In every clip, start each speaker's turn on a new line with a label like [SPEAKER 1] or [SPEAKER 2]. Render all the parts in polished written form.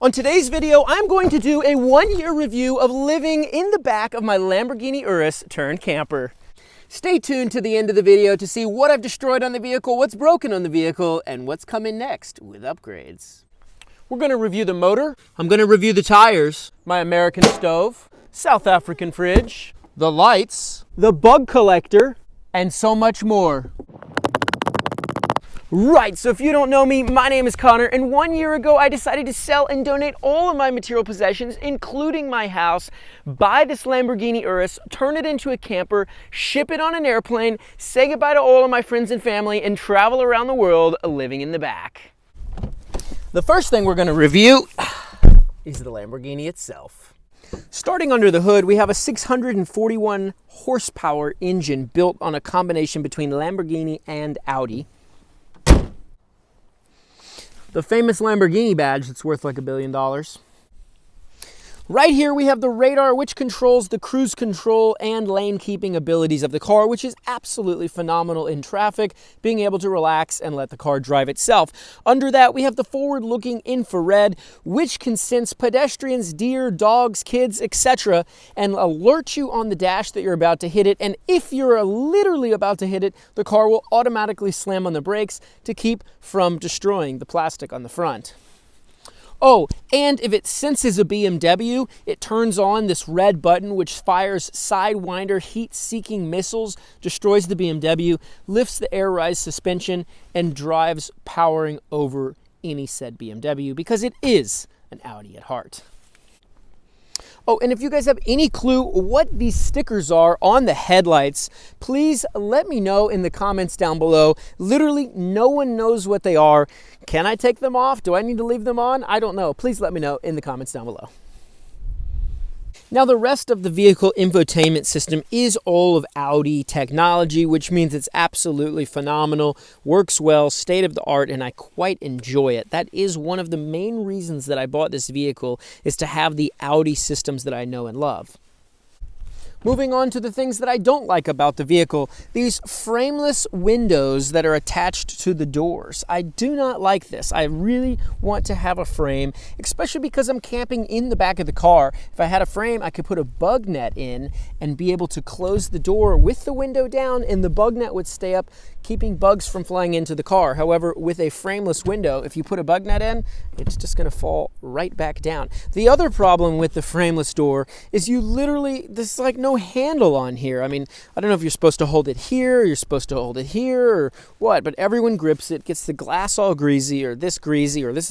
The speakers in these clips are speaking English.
[SPEAKER 1] On today's video, I'm going to do a one-year review of living in the back of my Lamborghini Urus Turned camper. Stay tuned to the end of the video to see what I've destroyed on the vehicle, what's broken on the vehicle, and what's coming next with upgrades. We're going to review the motor, I'm going to review the tires, my American stove, South African fridge, the lights, the bug collector, and so much more. Right, so if you don't know me, my name is Connor, and 1 year ago I decided to sell and donate all of my material possessions, including my house, buy this Lamborghini Urus, turn it into a camper, ship it on an airplane, say goodbye to all of my friends and family, and travel around the world living in the back. The first thing we're going to review is the Lamborghini itself. Starting under the hood, we have a 641 horsepower engine built on a combination between Lamborghini and Audi. The famous Lamborghini badge that's worth like $1 billion. Right here we have the radar, which controls the cruise control and lane keeping abilities of the car, which is absolutely phenomenal in traffic, being able to relax and let the car drive itself. Under that we have the forward-looking infrared, which can sense pedestrians, deer, dogs, kids, etc., and alert you on the dash that you're about to hit it. And if you're literally about to hit it, the car will automatically slam on the brakes to keep from destroying the plastic on the front. Oh, and if it senses a BMW, it turns on this red button which fires Sidewinder heat-seeking missiles, destroys the BMW, lifts the air rise suspension, and drives powering over any said BMW because it is an Audi at heart. Oh, and if you guys have any clue what these stickers are on the headlights, please let me know in the comments down below. Literally, no one knows what they are. Can I take them off? Do I need to leave them on? I don't know. Please let me know in the comments down below. Now, the rest of the vehicle infotainment system is all of Audi technology, which means it's absolutely phenomenal, works well, state of the art, and I quite enjoy it. That is one of the main reasons that I bought this vehicle, is to have the Audi systems that I know and love. Moving on to the things that I don't like about the vehicle, these frameless windows that are attached to the doors. I do not like this. I really want to have a frame, especially because I'm camping in the back of the car. If I had a frame, I could put a bug net in and be able to close the door with the window down, and the bug net would stay up, keeping bugs from flying into the car. However, with a frameless window, if you put a bug net in, it's just going to fall right back down. The other problem with the frameless door is there's like no handle on here. I mean, I don't know if you're supposed to hold it here, or you're supposed to hold it here, or what, but everyone grips it, gets the glass all greasy, or this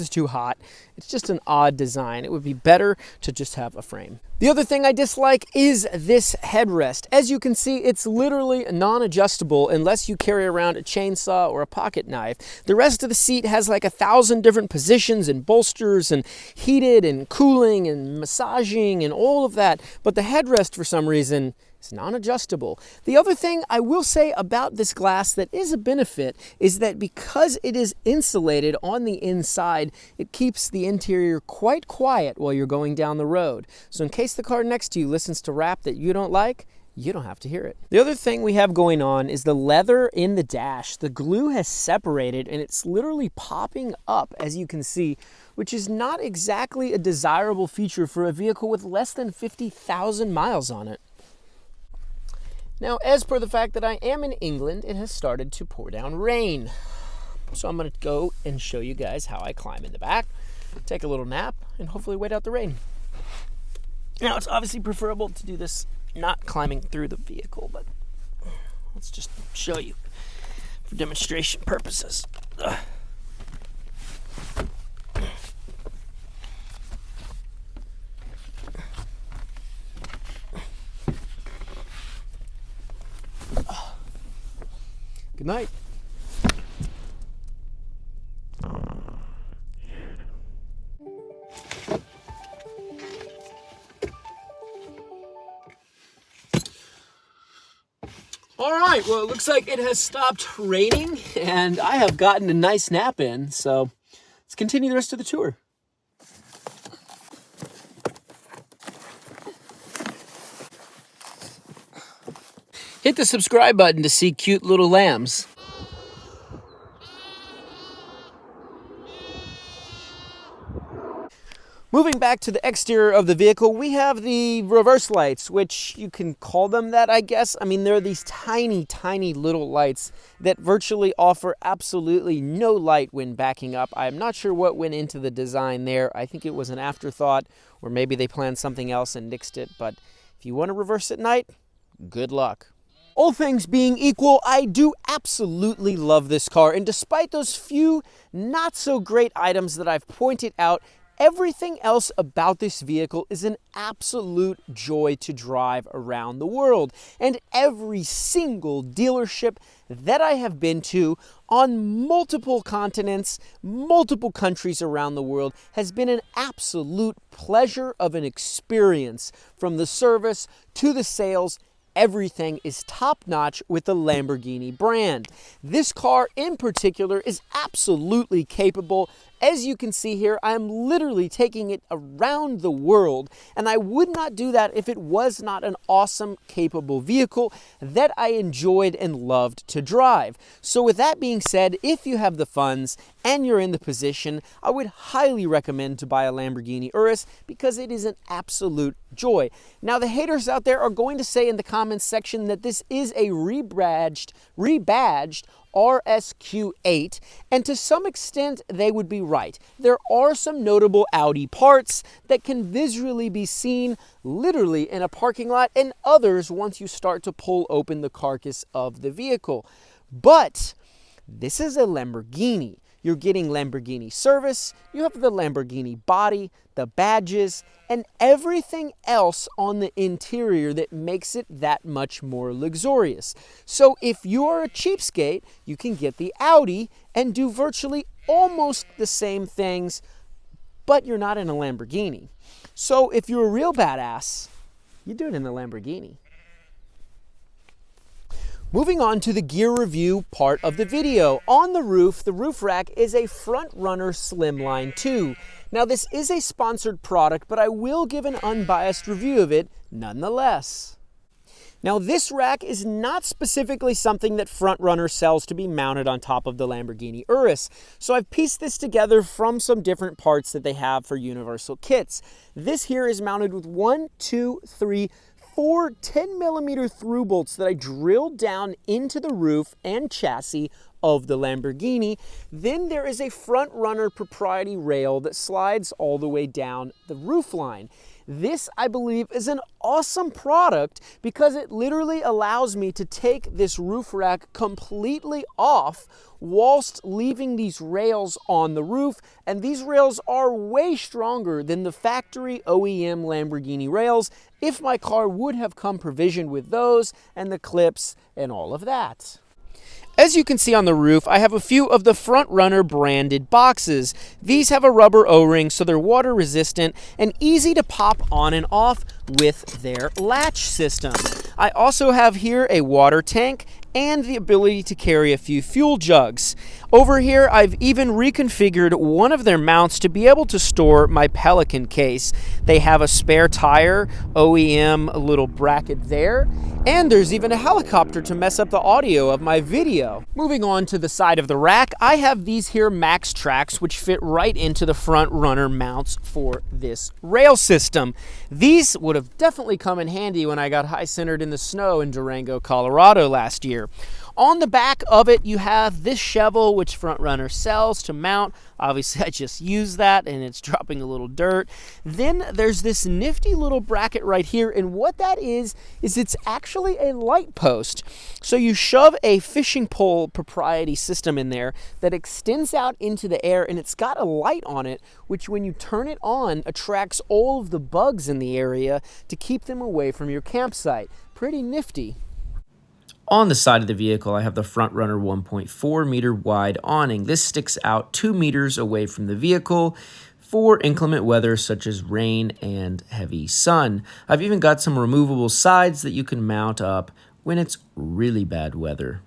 [SPEAKER 1] is too hot. It's just an odd design. It would be better to just have a frame. The other thing I dislike is this headrest. As you can see, it's literally non-adjustable unless you carry around a chainsaw or a pocket knife. The rest of the seat has like 1,000 different positions and bolsters and heated and cooling and massaging and all of that, but the headrest for some reason is non-adjustable. The other thing I will say about this glass that is a benefit is that because it is insulated on the inside, it keeps the interior quite quiet while you're going down the road. So in case the car next to you listens to rap that you don't like, you don't have to hear it. The other thing we have going on is the leather in the dash. The glue has separated and it's literally popping up, as you can see, which is not exactly a desirable feature for a vehicle with less than 50,000 miles on it. Now, as per the fact that I am in England, it has started to pour down rain. So I'm going to go and show you guys how I climb in the back, take a little nap, and hopefully wait out the rain. Now, it's obviously preferable to do this not climbing through the vehicle, but let's just show you for demonstration purposes. Good night. All right, well, it looks like it has stopped raining and I have gotten a nice nap in, so let's continue the rest of the tour. Hit the subscribe button to see cute little lambs. Moving back to the exterior of the vehicle, we have the reverse lights, which you can call them that, I guess. I mean, they're these tiny, tiny little lights that virtually offer absolutely no light when backing up. I'm not sure what went into the design there. I think it was an afterthought, or maybe they planned something else and nixed it. But if you want to reverse at night, good luck. All things being equal, I do absolutely love this car. And despite those few not so great items that I've pointed out, everything else about this vehicle is an absolute joy to drive around the world. And every single dealership that I have been to on multiple continents, multiple countries around the world has been an absolute pleasure of an experience. From the service to the sales, everything is top-notch with the Lamborghini brand. This car in particular is absolutely capable. As you can see here, I am literally taking it around the world, and I would not do that if it was not an awesome, capable vehicle that I enjoyed and loved to drive. So with that being said, if you have the funds and you're in the position, I would highly recommend to buy a Lamborghini Urus because it is an absolute joy. Now, the haters out there are going to say in the comments section that this is a rebadged RSQ8, and to some extent they would be right. There are some notable Audi parts that can visually be seen literally in a parking lot, and others once you start to pull open the carcass of the vehicle. But this is a Lamborghini. You're getting Lamborghini service, you have the Lamborghini body, the badges, and everything else on the interior that makes it that much more luxurious. So if you're a cheapskate, you can get the Audi and do virtually almost the same things, but you're not in a Lamborghini. So if you're a real badass, you do it in the Lamborghini. Moving on to the gear review part of the video. On the roof rack is a Front Runner Slimline 2. Now this is a sponsored product, but I will give an unbiased review of it nonetheless. Now this rack is not specifically something that Front Runner sells to be mounted on top of the Lamborghini Urus. So I've pieced this together from some different parts that they have for universal kits. This here is mounted with 4 10mm through bolts that I drilled down into the roof and chassis of the Lamborghini. Then there is a Front Runner proprietary rail that slides all the way down the roof line. This, I believe, is an awesome product because it literally allows me to take this roof rack completely off whilst leaving these rails on the roof, and these rails are way stronger than the factory OEM Lamborghini rails if my car would have come provisioned with those and the clips and all of that. As you can see on the roof, I have a few of the Front Runner branded boxes. These have a rubber O-ring, so they're water resistant and easy to pop on and off with their latch system. I also have here a water tank and the ability to carry a few fuel jugs. Over here, I've even reconfigured one of their mounts to be able to store my Pelican case. They have a spare tire, OEM little bracket there, and there's even a helicopter to mess up the audio of my video. Moving on to the side of the rack, I have these here Max Tracks, which fit right into the Front Runner mounts for this rail system. These would have definitely come in handy when I got high-centered in the snow in Durango, Colorado last year. On the back of it, you have this shovel, which Front Runner sells to mount. Obviously, I just used that, and it's dropping a little dirt. Then there's this nifty little bracket right here, and what that is it's actually a light post. So you shove a fishing pole proprietary system in there that extends out into the air, and it's got a light on it, which when you turn it on, attracts all of the bugs in the area to keep them away from your campsite. Pretty nifty. On the side of the vehicle, I have the Front Runner 1.4 meter wide awning. This sticks out 2 meters away from the vehicle for inclement weather such as rain and heavy sun. I've even got some removable sides that you can mount up when it's really bad weather.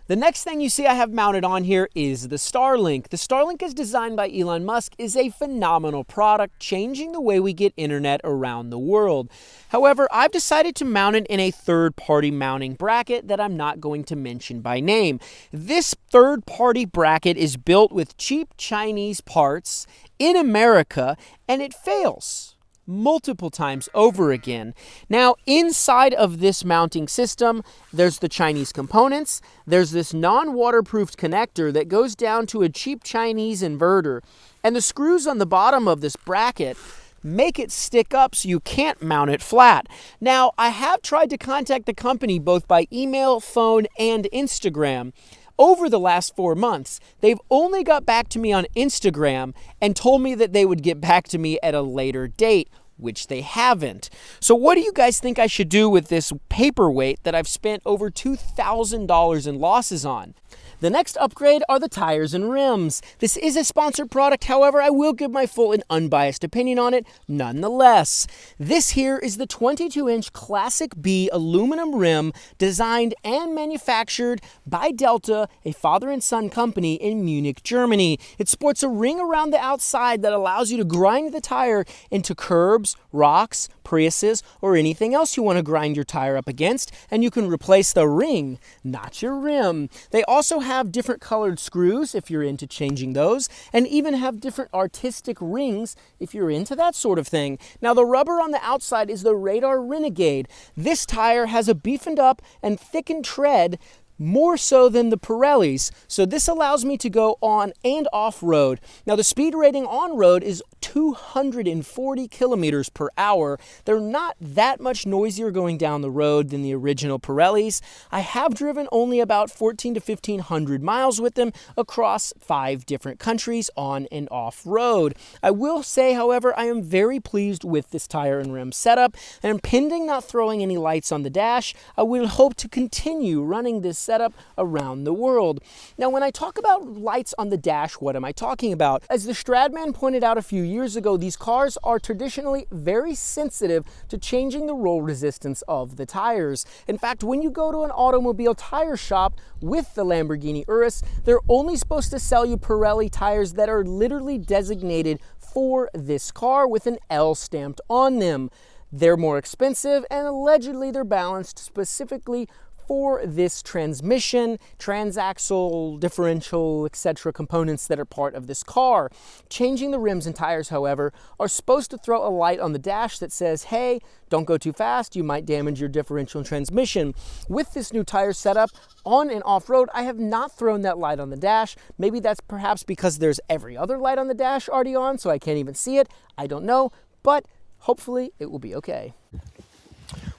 [SPEAKER 1] The next thing you see I have mounted on here is the Starlink. The Starlink, is designed by Elon Musk, is a phenomenal product, changing the way we get internet around the world. However, I've decided to mount it in a third-party mounting bracket that I'm not going to mention by name. This third-party bracket is built with cheap Chinese parts in America, and it fails multiple times over again. Now, inside of this mounting system, there's the Chinese components. There's this non-waterproofed connector that goes down to a cheap Chinese inverter. And the screws on the bottom of this bracket make it stick up so you can't mount it flat. Now, I have tried to contact the company both by email, phone, and Instagram. Over the last 4 months, they've only got back to me on Instagram and told me that they would get back to me at a later date, which they haven't. So what do you guys think I should do with this paperweight that I've spent over $2,000 in losses on? The next upgrade are the tires and rims. This is a sponsored product, however, I will give my full and unbiased opinion on it nonetheless. This here is the 22-inch Classic B aluminum rim designed and manufactured by Delta, a father and son company in Munich, Germany. It sports a ring around the outside that allows you to grind the tire into curbs, rocks, Priuses, or anything else you want to grind your tire up against, and you can replace the ring, not your rim. They also have different colored screws if you're into changing those, and even have different artistic rings if you're into that sort of thing. Now, the rubber on the outside is the Radar Renegade. This tire has a beefened up and thickened tread, more so than the Pirellis, so this allows me to go on and off-road. Now, the speed rating on-road is 240 kilometers per hour. They're not that much noisier going down the road than the original Pirellis. I have driven only about 14 to 1500 miles with them across 5 different countries on and off-road. I will say, however, I am very pleased with this tire and rim setup, and pending not throwing any lights on the dash, I will hope to continue running this setup around the world. Now, when I talk about lights on the dash, what am I talking about? As the Stradman pointed out a few years ago, these cars are traditionally very sensitive to changing the roll resistance of the tires. In fact, when you go to an automobile tire shop with the Lamborghini Urus, they're only supposed to sell you Pirelli tires that are literally designated for this car with an L stamped on them. They're more expensive, and allegedly they're balanced specifically for this transmission, transaxle, differential, etc. components that are part of this car. Changing the rims and tires, however, are supposed to throw a light on the dash that says, hey, don't go too fast, you might damage your differential and transmission. With this new tire setup, on and off-road, I have not thrown that light on the dash. Maybe that's perhaps because there's every other light on the dash already on, so I can't even see it. I don't know, but hopefully it will be okay.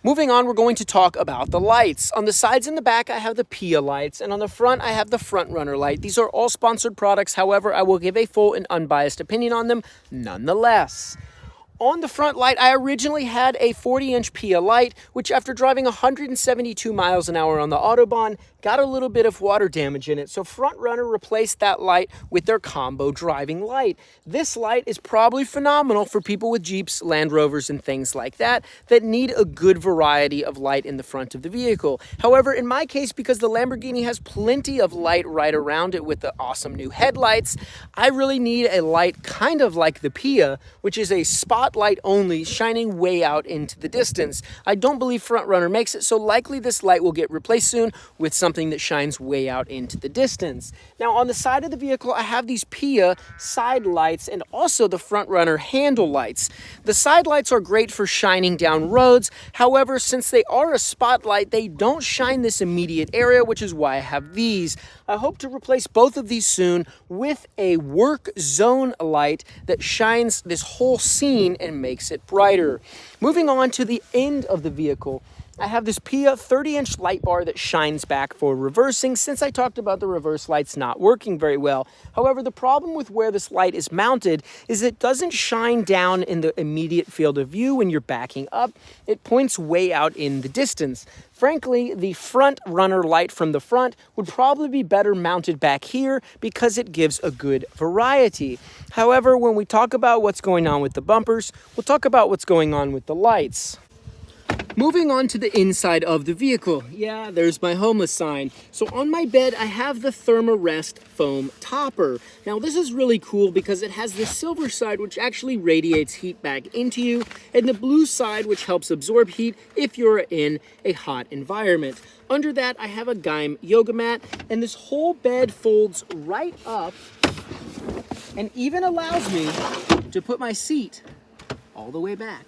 [SPEAKER 1] Moving on, we're going to talk about the lights. On the sides and the back, I have the PIAA lights, and on the front, I have the front runner light. These are all sponsored products. However, I will give a full and unbiased opinion on them nonetheless. On the front light, I originally had a 40-inch PIAA light, which after driving 172 miles an hour on the Autobahn, got a little bit of water damage in it. So Front Runner replaced that light with their combo driving light. This light is probably phenomenal for people with Jeeps, Land Rovers, and things like that need a good variety of light in the front of the vehicle. However, in my case, because the Lamborghini has plenty of light right around it with the awesome new headlights, I really need a light kind of like the PIAA, which is a spotlight only, shining way out into the distance. I don't believe Front Runner makes it, so likely this light will get replaced soon with something that shines way out into the distance. Now, on the side of the vehicle, I have these PIAA side lights and also the Front Runner handle lights. The side lights are great for shining down roads. However, since they are a spotlight, they don't shine this immediate area, which is why I have these. I hope to replace both of these soon with a work zone light that shines this whole scene and makes it brighter. Moving on to the end of the vehicle, I have this PIAA 30-inch light bar that shines back for reversing, since I talked about the reverse lights not working very well. However, the problem with where this light is mounted is it doesn't shine down in the immediate field of view when you're backing up. It points way out in the distance. Frankly, the Front Runner light from the front would probably be better mounted back here because it gives a good variety. However, when we talk about what's going on with the bumpers, we'll talk about what's going on with the lights. Moving on to the inside of the vehicle. Yeah, there's my homeless sign. So on my bed, I have the Thermarest foam topper. Now, this is really cool because it has the silver side, which actually radiates heat back into you, and the blue side, which helps absorb heat if you're in a hot environment. Under that, I have a Gaim yoga mat, and this whole bed folds right up and even allows me to put my seat all the way back.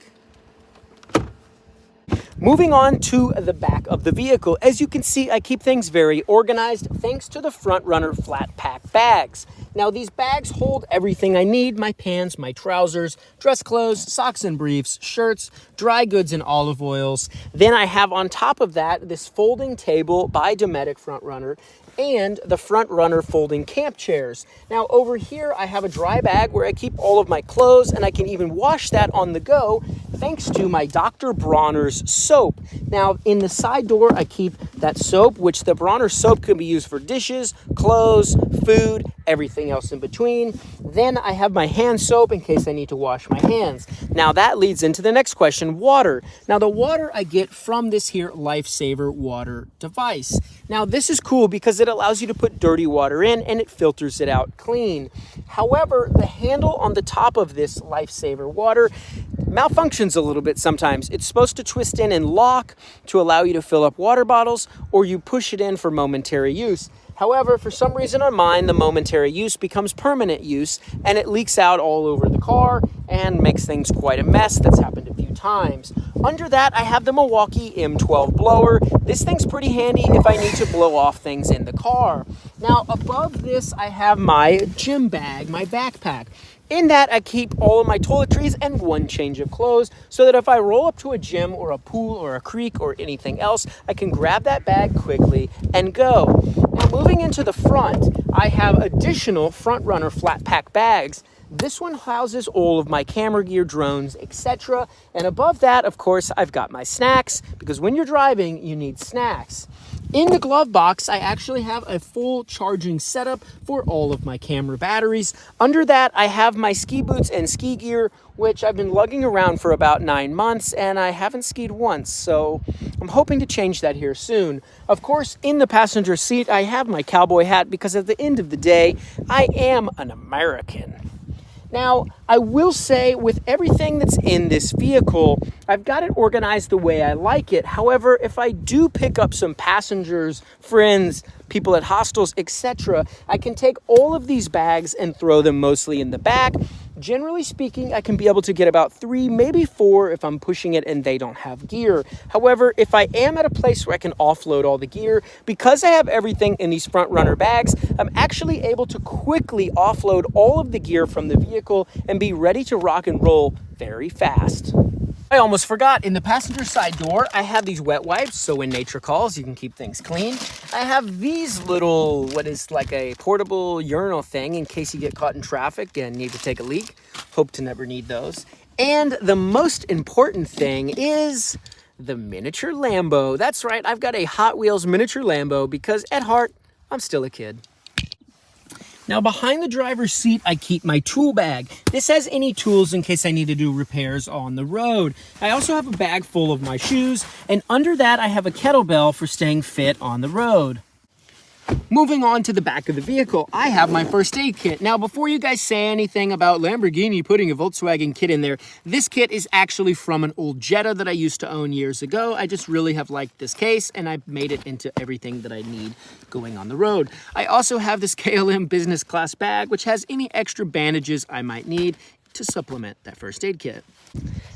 [SPEAKER 1] Moving on to the back of the vehicle, as you can see, I keep things very organized thanks to the front runner flat pack bags. Now these bags hold everything I need: my pants, my trousers, dress clothes, socks and briefs, shirts, dry goods and olive oils. Then I have on top of that this folding table by Dometic front runner and the front runner folding camp chairs. Now over here I have a dry bag where I keep all of my clothes, and I can even wash that on the go thanks to my Dr. Bronner's soap. Now in the side door I keep that soap, which the Bronner soap can be used for dishes, clothes, food, everything else in between. Then I have my hand soap in case I need to wash my hands. Now that leads into the next question: water. Now the water I get from this here Lifesaver water device. Now this is cool because it allows you to put dirty water in and it filters it out clean. However, the handle on the top of this Lifesaver water malfunctions a little bit sometimes. It's supposed to twist in and lock to allow you to fill up water bottles, or you push it in for momentary use. However, for some reason on mine, the momentary use becomes permanent use, and it leaks out all over the car and makes things quite a mess. That's happened a few times. Under that, I have the Milwaukee M12 blower. This thing's pretty handy if I need to blow off things in the car. Now, above this, I have my gym bag, my backpack. In that, I keep all of my toiletries and one change of clothes, so that if I roll up to a gym or a pool or a creek or anything else, I can grab that bag quickly and go. Now, moving into the front, I have additional front runner flat pack bags. This one houses all of my camera gear, drones, etc. And above that, of course, I've got my snacks, because when you're driving, you need snacks. In the glove box, I actually have a full charging setup for all of my camera batteries. Under that, I have my ski boots and ski gear, which I've been lugging around for about 9 months, and I haven't skied once, so I'm hoping to change that here soon. Of course, in the passenger seat, I have my cowboy hat, because at the end of the day, I am an American. Now, I will say, with everything that's in this vehicle, I've got it organized the way I like it. However, if I do pick up some passengers, friends, people at hostels, etc., I can take all of these bags and throw them mostly in the back. Generally speaking, I can be able to get about 3, maybe 4 if I'm pushing it and they don't have gear. However, if I am at a place where I can offload all the gear, because I have everything in these front runner bags, I'm actually able to quickly offload all of the gear from the vehicle and be ready to rock and roll very fast. I almost forgot, in the passenger side door, I have these wet wipes, so when nature calls, you can keep things clean. I have these little, what is like a portable urinal thing in case you get caught in traffic and need to take a leak. Hope to never need those. And the most important thing is the miniature Lambo. That's right, I've got a Hot Wheels miniature Lambo because at heart, I'm still a kid. Now, behind the driver's seat, I keep my tool bag. This has any tools in case I need to do repairs on the road. I also have a bag full of my shoes, and under that, I have a kettlebell for staying fit on the road. Moving on to the back of the vehicle, I have my first aid kit. Now, before you guys say anything about Lamborghini putting a Volkswagen kit in there, this kit is actually from an old Jetta that I used to own years ago. I just really have liked this case, and I've made it into everything that I need going on the road. I also have this KLM business class bag, which has any extra bandages I might need to supplement that first aid kit.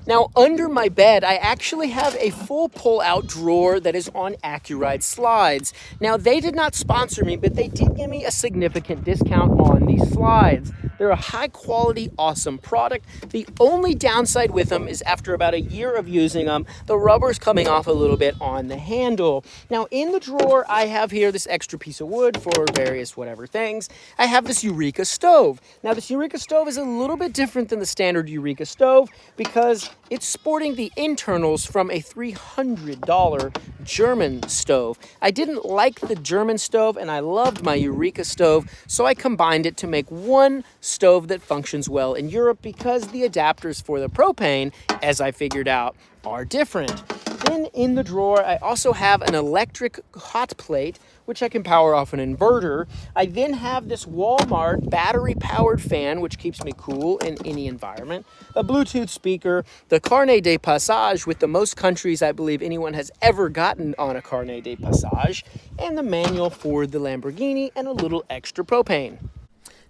[SPEAKER 1] Now, under my bed, I actually have a full pull-out drawer that is on AccuRide slides. Now, they did not sponsor me, but they did give me a significant discount on these slides. They're a high-quality, awesome product. The only downside with them is after about a year of using them, the rubber's coming off a little bit on the handle. Now, in the drawer, I have here this extra piece of wood for various whatever things. I have this Eureka stove. Now, this Eureka stove is a little bit different than the standard Eureka stove because it's sporting the internals from a $300 German stove. I didn't like the German stove and I loved my Eureka stove, so I combined it to make one stove that functions well in Europe because the adapters for the propane, as I figured out, are different. Then in the drawer, I also have an electric hot plate, which I can power off an inverter. I then have this Walmart battery-powered fan, which keeps me cool in any environment, a Bluetooth speaker, the Carnet de Passage with the most countries I believe anyone has ever gotten on a Carnet de Passage, and the manual for the Lamborghini and a little extra propane.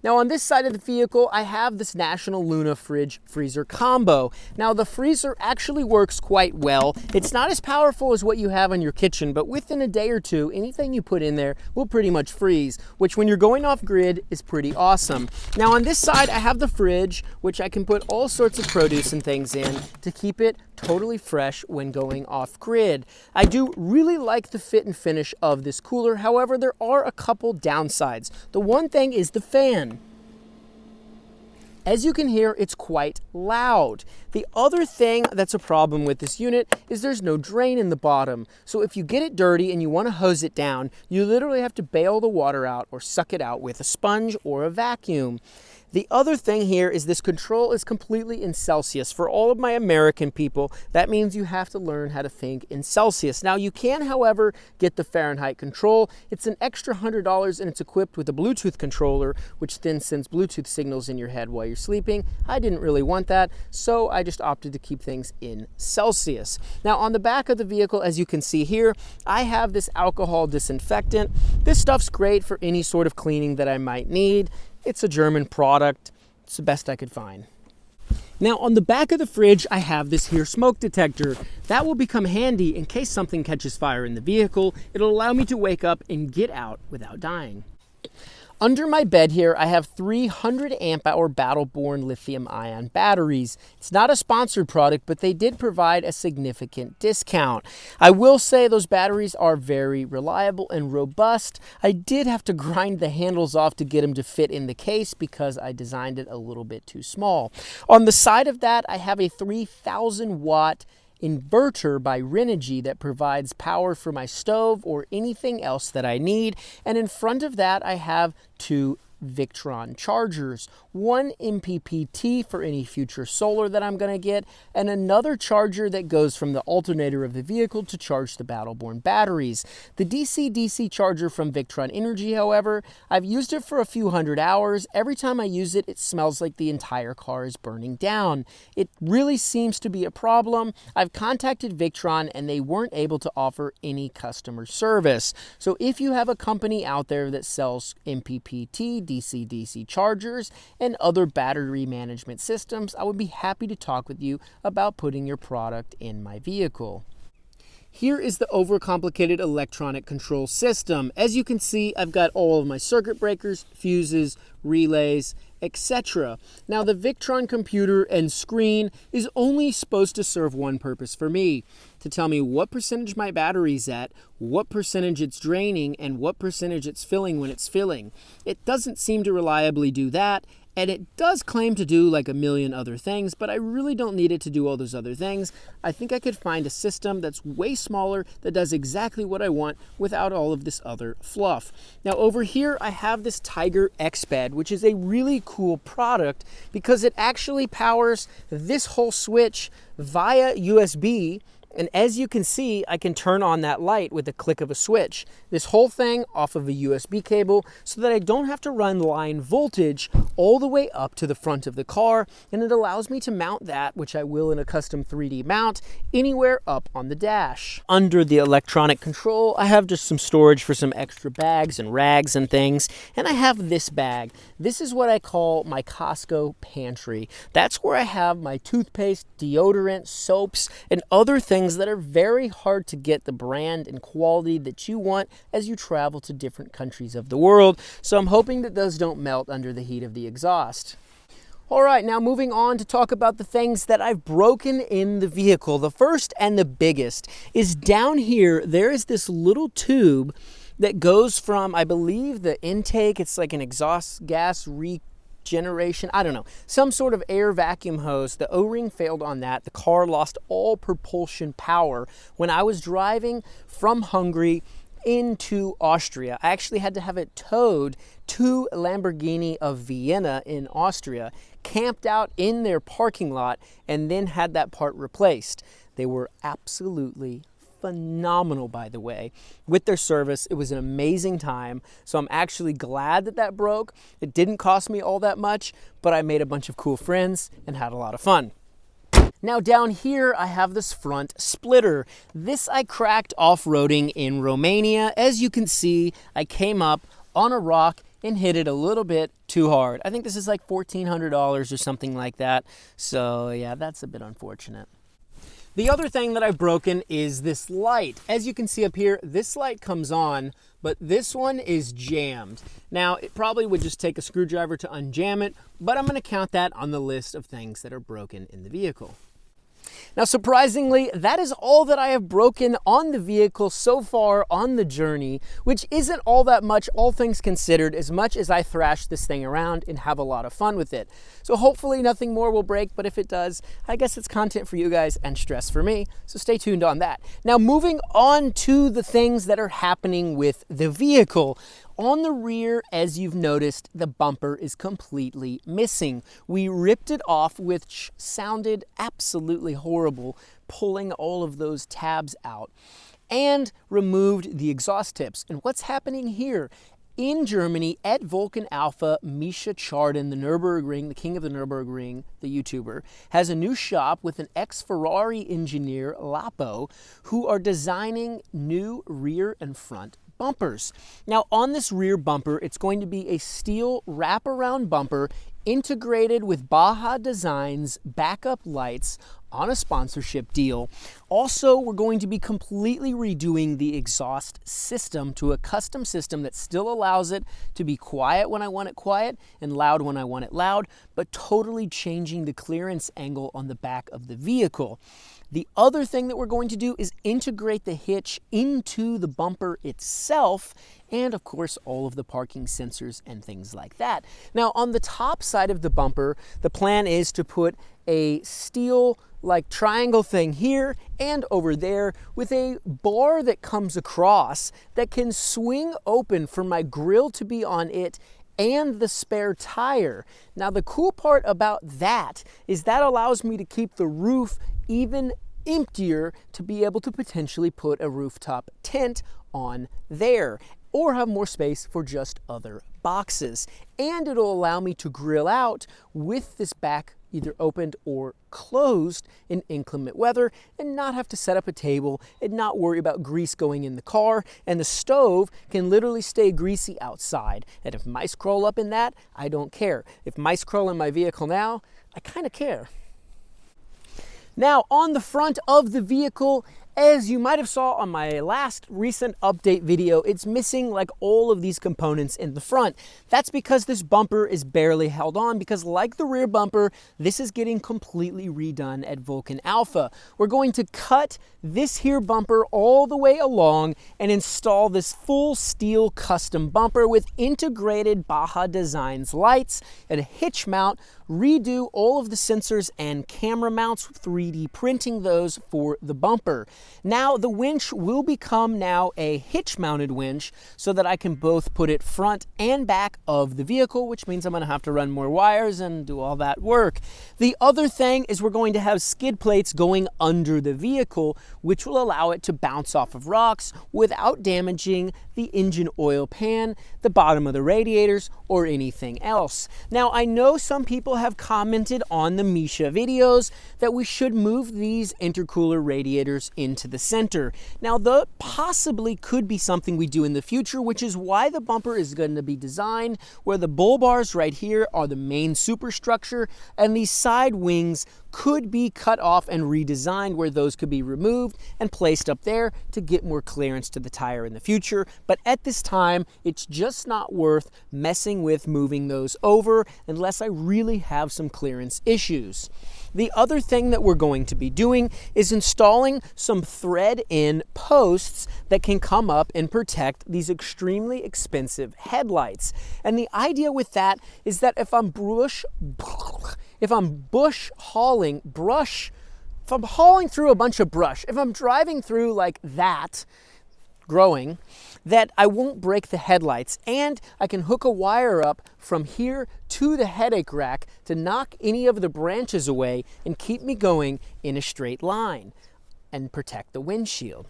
[SPEAKER 1] Now on this side of the vehicle, I have this National Luna fridge freezer combo. Now the freezer actually works quite well. It's not as powerful as what you have in your kitchen, but within a day or two, anything you put in there will pretty much freeze, which when you're going off grid is pretty awesome. Now on this side, I have the fridge, which I can put all sorts of produce and things in to keep it totally fresh when going off grid. I do really like the fit and finish of this cooler. However, there are a couple downsides. The one thing is the fan. As you can hear, it's quite loud. The other thing that's a problem with this unit is there's no drain in the bottom. So if you get it dirty and you want to hose it down, you literally have to bail the water out or suck it out with a sponge or a vacuum. The other thing here is this control is completely in Celsius. For all of my American people, that means you have to learn how to think in Celsius. Now you can, however, get the Fahrenheit control. It's an extra $100 and it's equipped with a Bluetooth controller, which then sends Bluetooth signals in your head while you're sleeping. I didn't really want that, so I just opted to keep things in Celsius. Now on the back of the vehicle, as you can see here, I have this alcohol disinfectant. This stuff's great for any sort of cleaning that I might need. It's a German product. It's the best I could find. Now on the back of the fridge, I have this here smoke detector. That will become handy in case something catches fire in the vehicle. It'll allow me to wake up and get out without dying. Under my bed here, I have 300 amp hour Battle-Born lithium-ion batteries. It's not a sponsored product, but they did provide a significant discount. I will say those batteries are very reliable and robust. I did have to grind the handles off to get them to fit in the case because I designed it a little bit too small. On the side of that, I have a 3,000 watt inverter by Renogy that provides power for my stove or anything else that I need. And in front of that, I have two Victron chargers, one MPPT for any future solar that I'm going to get, and another charger that goes from the alternator of the vehicle to charge the Battle-Born batteries. The DC-DC charger from Victron Energy, however, I've used it for a few hundred hours. Every time I use it, it smells like the entire car is burning down. It really seems to be a problem. I've contacted Victron and they weren't able to offer any customer service. So if you have a company out there that sells MPPT, DC-DC chargers, and other battery management systems, I would be happy to talk with you about putting your product in my vehicle. Here is the overcomplicated electronic control system. As you can see, I've got all of my circuit breakers, fuses, relays, etc. Now the Victron computer and screen is only supposed to serve one purpose for me, to tell me what percentage my battery's at, what percentage it's draining, and what percentage it's filling when it's filling. It doesn't seem to reliably do that, and it does claim to do like a million other things, but I really don't need it to do all those other things. I think I could find a system that's way smaller that does exactly what I want without all of this other fluff. Now over here, I have this Tiger X-Bed, which is a really cool product because it actually powers this whole switch via USB. And as you can see, I can turn on that light with the click of a switch. This whole thing off of a USB cable so that I don't have to run line voltage all the way up to the front of the car. And it allows me to mount that, which I will in a custom 3D mount, anywhere up on the dash. Under the electronic control, I have just some storage for some extra bags and rags and things. And I have this bag. This is what I call my Costco pantry. That's where I have my toothpaste, deodorant, soaps, and other things that are very hard to get the brand and quality that you want as you travel to different countries of the world. So I'm hoping that those don't melt under the heat of the exhaust. All right, now moving on to talk about the things that I've broken in the vehicle. The first and the biggest is down here. There is this little tube that goes from, I believe, the intake. It's like an exhaust gas generation, I don't know, some sort of air vacuum hose. The O-ring failed on that. The car lost all propulsion power when I was driving from Hungary into Austria. I actually had to have it towed to Lamborghini of Vienna in Austria, camped out in their parking lot, and then had that part replaced. They were absolutely phenomenal, by the way, with their service. It was an amazing time. So I'm actually glad that that broke. It didn't cost me all that much, but I made a bunch of cool friends and had a lot of fun. Now down here, I have this front splitter. This I cracked off-roading in Romania. As you can see, I came up on a rock and hit it a little bit too hard. I think this is like $1,400 or something like that. So yeah, that's a bit unfortunate. The other thing that I've broken is this light. As you can see up here, this light comes on, but this one is jammed. Now, it probably would just take a screwdriver to unjam it, but I'm gonna count that on the list of things that are broken in the vehicle. Now, surprisingly, that is all that I have broken on the vehicle so far on the journey, which isn't all that much, all things considered, as much as I thrash this thing around and have a lot of fun with it. So hopefully nothing more will break, but if it does, I guess it's content for you guys and stress for me, so stay tuned on that. Now, moving on to the things that are happening with the vehicle. On the rear, as you've noticed, the bumper is completely missing. We ripped it off, which sounded absolutely horrible, pulling all of those tabs out, and removed the exhaust tips. And what's happening here? In Germany, at Vulcan Alpha, Misha Chardon, the Nürburgring, the king of the Nürburgring, the YouTuber, has a new shop with an ex-Ferrari engineer, Lapo, who are designing new rear and front bumpers. Now, on this rear bumper, it's going to be a steel wraparound bumper integrated with Baja Designs backup lights on a sponsorship deal. Also, we're going to be completely redoing the exhaust system to a custom system that still allows it to be quiet when I want it quiet and loud when I want it loud, but totally changing the clearance angle on the back of the vehicle. The other thing that we're going to do is integrate the hitch into the bumper itself, and of course all of the parking sensors and things like that. Now, on the top side of the bumper, the plan is to put a steel like triangle thing here and over there with a bar that comes across that can swing open for my grille to be on it and the spare tire. Now, the cool part about that is that allows me to keep the roof even emptier to be able to potentially put a rooftop tent on there or have more space for just other boxes. And it'll allow me to grill out with this back either opened or closed in inclement weather and not have to set up a table and not worry about grease going in the car. And the stove can literally stay greasy outside. And if mice crawl up in that, I don't care. If mice crawl in my vehicle now, I kind of care. Now, on the front of the vehicle, as you might have saw on my last recent update video, it's missing like all of these components in the front. That's because this bumper is barely held on because like the rear bumper, this is getting completely redone at Vulcan Alpha. We're going to cut this here bumper all the way along and install this full steel custom bumper with integrated Baja Designs lights and a hitch mount, redo all of the sensors and camera mounts, 3D printing those for the bumper. Now, the winch will become now a hitch-mounted winch so that I can both put it front and back of the vehicle, which means I'm going to have to run more wires and do all that work. The other thing is we're going to have skid plates going under the vehicle, which will allow it to bounce off of rocks without damaging the engine oil pan, the bottom of the radiators, or anything else. Now, I know some people have commented on the Misha videos that we should move these intercooler radiators into the center. Now, that possibly could be something we do in the future, which is why the bumper is going to be designed where the bull bars right here are the main superstructure, and these side wings could be cut off and redesigned where those could be removed and placed up there to get more clearance to the tire in the future. But at this time, it's just not worth messing with moving those over unless I really have some clearance issues. The other thing that we're going to be doing is installing some thread-in posts that can come up and protect these extremely expensive headlights. And the idea with that is that if I'm hauling through a bunch of brush, if I'm driving through like that, growing, that I won't break the headlights, and I can hook a wire up from here to the headache rack to knock any of the branches away and keep me going in a straight line and protect the windshield.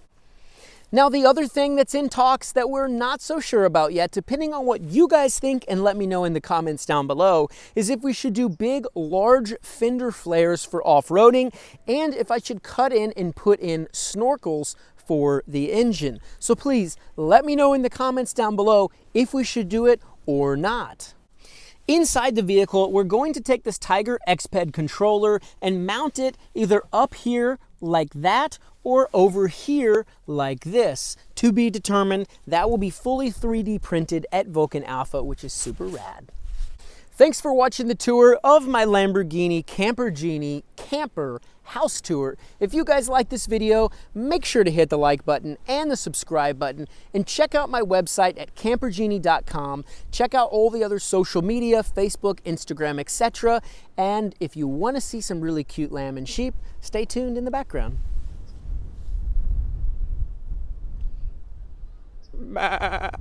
[SPEAKER 1] Now, the other thing that's in talks that we're not so sure about yet, depending on what you guys think and let me know in the comments down below, is if we should do big, large fender flares for off-roading and if I should cut in and put in snorkels for the engine. So please let me know in the comments down below if we should do it or not. Inside the vehicle, we're going to take this Tiger X-Ped controller and mount it either up here like that or over here like this. To be determined. That will be fully 3D printed at Vulcan Alpha, which is super rad. Thanks for watching the tour of my Lamborghini Campergenie camper house tour. If you guys like this video, make sure to hit the like button and the subscribe button, and check out my website at campergenie.com. Check out all the other social media, Facebook, Instagram, etc. And if you want to see some really cute lamb and sheep, stay tuned in the background. Bah.